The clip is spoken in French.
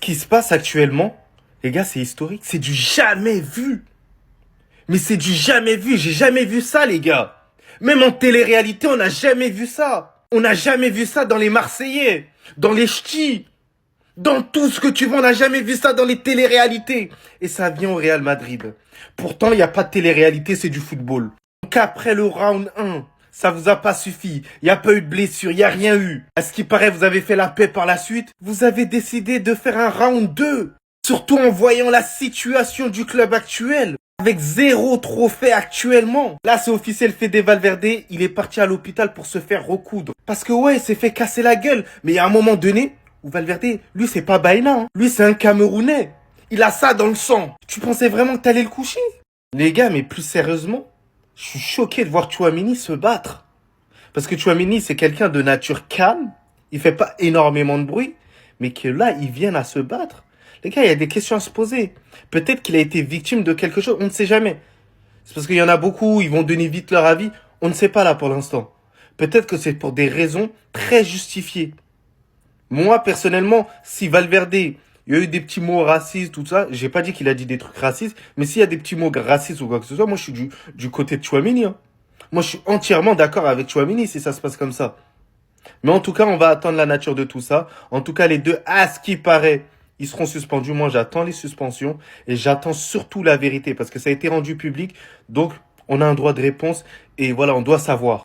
qui se passe actuellement, les gars, c'est historique. C'est du jamais vu. Mais c'est du jamais vu. J'ai jamais vu ça, les gars. Même en télé-réalité, on n'a jamais vu ça. On n'a jamais vu ça dans les Marseillais, dans les Ch'tis, dans tout ce que tu veux. On n'a jamais vu ça dans les télé-réalités. Et ça vient au Real Madrid. Pourtant, il n'y a pas de télé-réalité, c'est du football. Donc après le round 1, ça vous a pas suffi. Il n'y a pas eu de blessure, il n'y a rien eu. À ce qui paraît, vous avez fait la paix par la suite. Vous avez décidé de faire un round 2. Surtout en voyant la situation du club actuel. Avec 0 trophée actuellement. Là, c'est officiel, Fede Valverde, il est parti à l'hôpital pour se faire recoudre. Parce que ouais, il s'est fait casser la gueule. Mais il y a un moment donné où Valverde, lui, c'est pas Baena. Hein. Lui, c'est un Camerounais. Il a ça dans le sang. Tu pensais vraiment que t'allais le coucher? Les gars, mais plus sérieusement, je suis choqué de voir Tchouaméni se battre. Parce que Tchouaméni, c'est quelqu'un de nature calme. Il fait pas énormément de bruit. Mais que là, il vienne à se battre. Les gars, il y a des questions à se poser. Peut-être qu'il a été victime de quelque chose. On ne sait jamais. C'est parce qu'il y en a beaucoup, ils vont donner vite leur avis. On ne sait pas là pour l'instant. Peut-être que c'est pour des raisons très justifiées. Moi, personnellement, si Valverde, il y a eu des petits mots racistes, tout ça, j'ai pas dit qu'il a dit des trucs racistes, mais s'il y a des petits mots racistes ou quoi que ce soit, moi, je suis du côté de Tchouaméni. Hein. Moi, je suis entièrement d'accord avec Tchouaméni si ça se passe comme ça. Mais en tout cas, on va attendre la nature de tout ça. En tout cas, les deux, à ce qui paraît, ils seront suspendus. Moi, j'attends les suspensions et j'attends surtout la vérité parce que ça a été rendu public. Donc, on a un droit de réponse et voilà, on doit savoir.